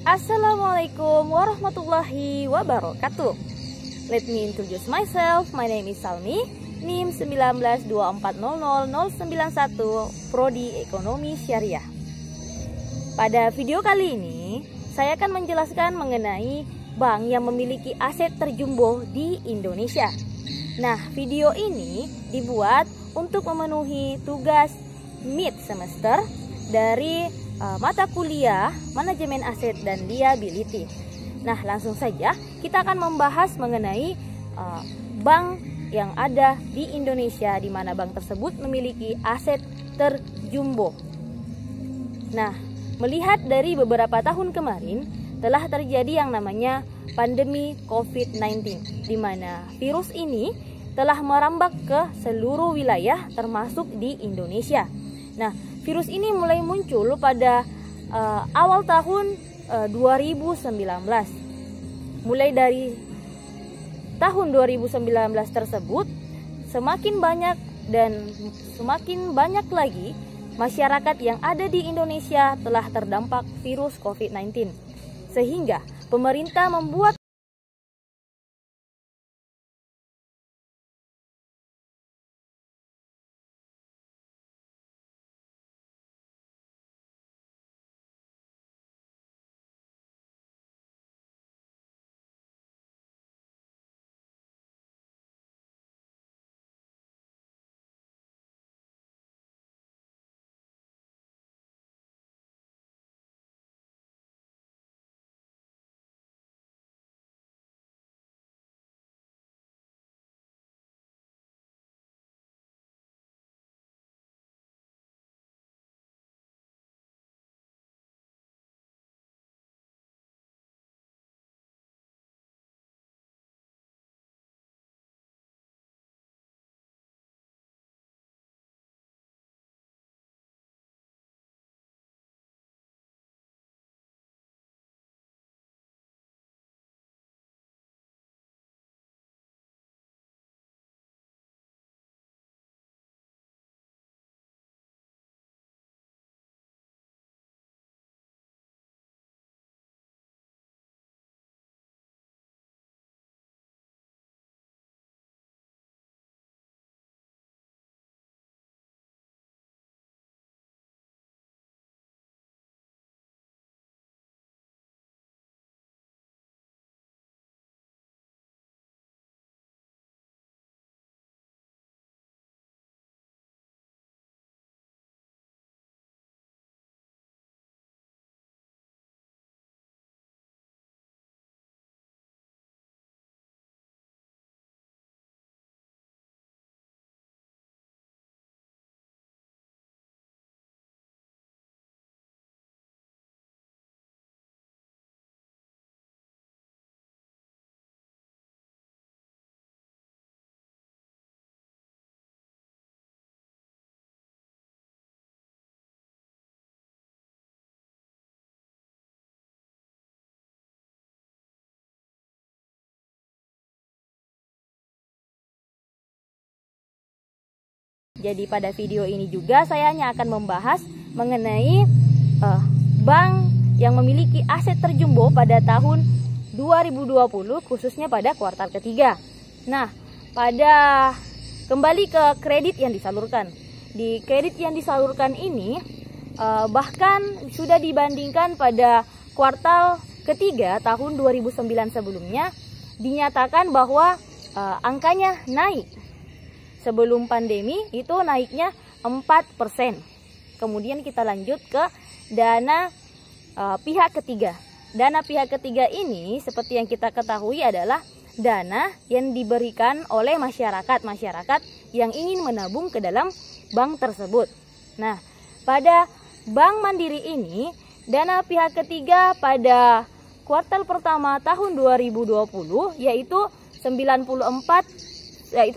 Assalamualaikum warahmatullahi wabarakatuh. Let me introduce myself. My name is Salmi, NIM 1924000091, Prodi Ekonomi Syariah. Pada video kali ini, saya akan menjelaskan mengenai bank yang memiliki aset terjumbo di Indonesia. Nah, video ini dibuat untuk memenuhi tugas mid semester dari mata kuliah Manajemen Aset dan Liability. Nah, langsung saja kita akan membahas mengenai bank yang ada di Indonesia, di mana bank tersebut memiliki aset terjumbo. Nah, melihat dari beberapa tahun kemarin telah terjadi yang namanya pandemi COVID-19, di mana virus ini telah merambat ke seluruh wilayah termasuk di Indonesia. Nah, virus ini mulai muncul pada awal tahun 2019. Mulai dari tahun 2019 tersebut, semakin banyak dan semakin banyak lagi masyarakat yang ada di Indonesia telah terdampak virus COVID-19. Sehingga pemerintah membuat Jadi pada video ini juga saya hanya akan membahas mengenai bank yang memiliki aset terjumbo pada tahun 2020, khususnya pada kuartal ketiga. Nah, kembali ke kredit yang disalurkan. Di kredit yang disalurkan ini bahkan sudah dibandingkan pada kuartal ketiga tahun 2009 sebelumnya, dinyatakan bahwa angkanya naik. Sebelum pandemi itu naiknya 4%. Kemudian kita lanjut ke dana pihak ketiga. Dana pihak ketiga ini seperti yang kita ketahui adalah dana yang diberikan oleh masyarakat yang ingin menabung ke dalam bank tersebut. Nah, pada Bank Mandiri ini, dana pihak ketiga pada kuartal pertama tahun 2020 yaitu 941,34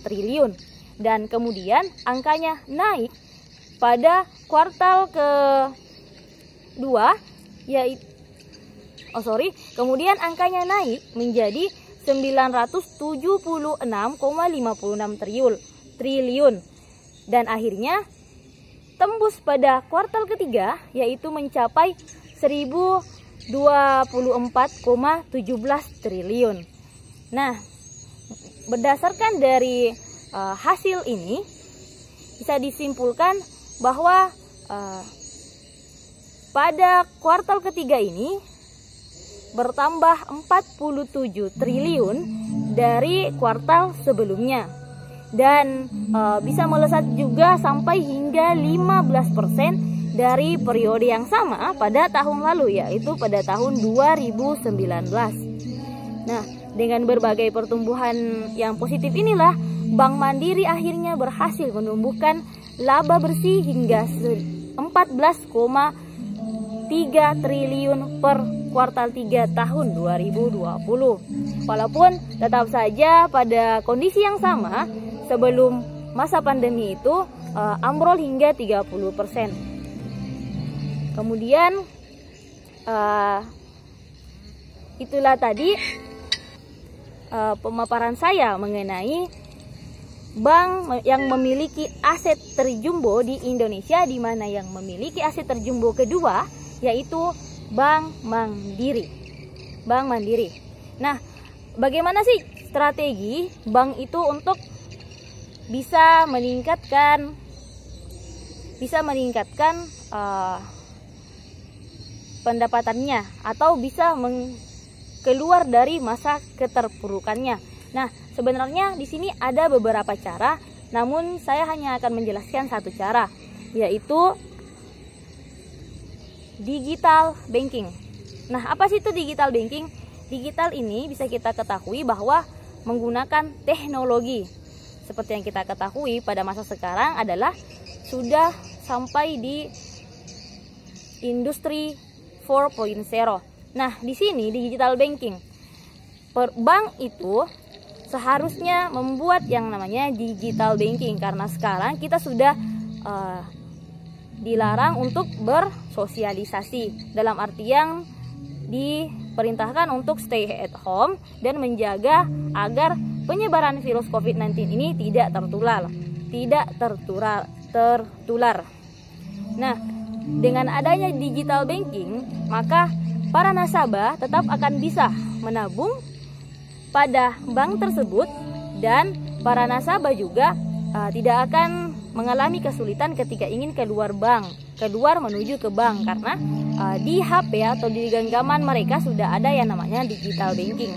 triliun, dan kemudian angkanya naik pada kuartal kedua kemudian angkanya naik menjadi 976,56 triliun dan akhirnya tembus pada kuartal ketiga, yaitu mencapai 1024,17 triliun. Nah, berdasarkan dari hasil ini bisa disimpulkan bahwa pada kuartal ketiga ini bertambah 47 triliun dari kuartal sebelumnya, dan bisa melesat juga sampai hingga 15% dari periode yang sama pada tahun lalu, yaitu pada tahun 2019. Nah, dengan berbagai pertumbuhan yang positif inilah Bank Mandiri akhirnya berhasil menumbuhkan laba bersih hingga 14,3 triliun per kuartal 3 tahun 2020. Walaupun tetap saja pada kondisi yang sama sebelum masa pandemi itu ambrol hingga 30%. Kemudian itulah tadi pemaparan saya mengenai bank yang memiliki aset terjumbo di Indonesia, di mana yang memiliki aset terjumbo kedua yaitu Bank Mandiri. Bank Mandiri. Nah, bagaimana sih strategi bank itu untuk bisa meningkatkan pendapatannya atau bisa keluar dari masa keterpurukannya? Nah, sebenarnya di sini ada beberapa cara, namun saya hanya akan menjelaskan satu cara, yaitu digital banking. Nah, apa sih itu digital banking? Digital ini bisa kita ketahui bahwa menggunakan teknologi. Seperti yang kita ketahui pada masa sekarang adalah sudah sampai di industri 4.0. Nah, di sini digital banking, bank itu seharusnya membuat yang namanya digital banking, karena sekarang kita sudah dilarang untuk bersosialisasi, dalam artian diperintahkan untuk stay at home dan menjaga agar penyebaran virus COVID-19 ini tidak tertular. Nah, dengan adanya digital banking, maka para nasabah tetap akan bisa menabung pada bank tersebut, dan para nasabah juga tidak akan mengalami kesulitan ketika ingin keluar menuju ke bank, karena di HP atau di genggaman mereka sudah ada yang namanya digital banking.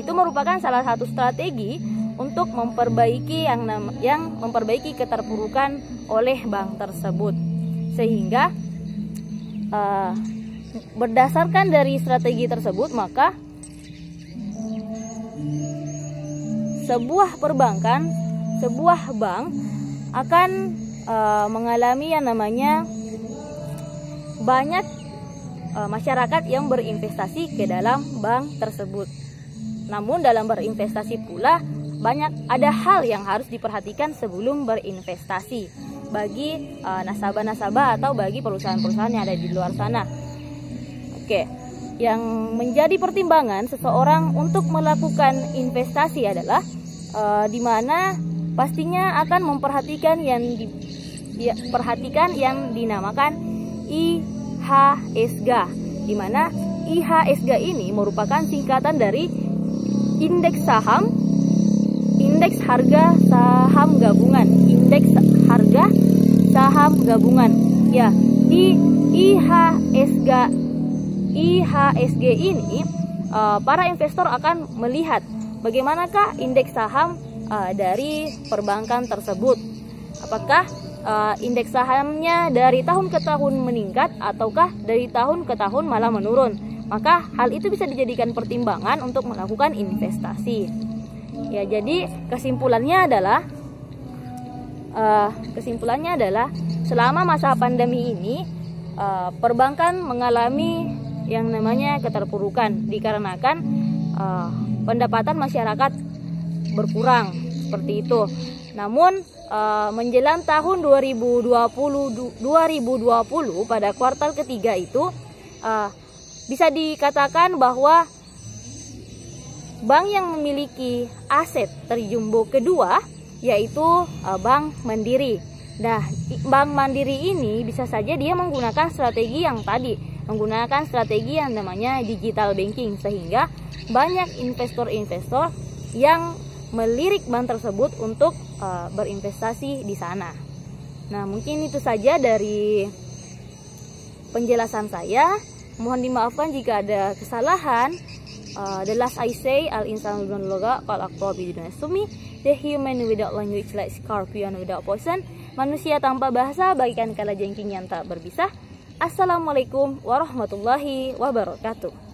Itu merupakan salah satu strategi untuk memperbaiki memperbaiki keterpurukan oleh bank tersebut. Sehingga berdasarkan dari strategi tersebut, maka sebuah bank akan mengalami yang namanya banyak masyarakat yang berinvestasi ke dalam bank tersebut. Namun dalam berinvestasi pula ada hal yang harus diperhatikan sebelum berinvestasi bagi nasabah-nasabah atau bagi perusahaan-perusahaan yang ada di luar sana. Oke, yang menjadi pertimbangan seseorang untuk melakukan investasi adalah di mana pastinya akan memperhatikan yang dinamakan IHSG, di mana IHSG ini merupakan singkatan dari indeks harga saham gabungan. Ya, di IHSG ini para investor akan melihat bagaimanakah indeks saham dari perbankan tersebut. Apakah indeks sahamnya dari tahun ke tahun meningkat ataukah dari tahun ke tahun malah menurun? Maka hal itu bisa dijadikan pertimbangan untuk melakukan investasi. Ya, jadi kesimpulannya adalah selama masa pandemi ini perbankan mengalami yang namanya keterpurukan dikarenakan pendapatan masyarakat berkurang, seperti itu. Namun menjelang tahun 2020 pada kuartal ketiga itu bisa dikatakan bahwa bank yang memiliki aset terjumbo kedua yaitu Bank Mandiri. Nah, Bank Mandiri ini bisa saja dia menggunakan strategi yang tadi, menggunakan strategi yang namanya digital banking, sehingga banyak investor-investor yang melirik bank tersebut untuk berinvestasi di sana. Nah, mungkin itu saja dari penjelasan saya. Mohon dimaafkan jika ada kesalahan. The last I say, al-insan bidun loga, qal aqwa bidun sumi, the human without language like scorpion without poison. Manusia tanpa bahasa bagaikan kalajengking yang tak berbisa. Assalamualaikum warahmatullahi wabarakatuh.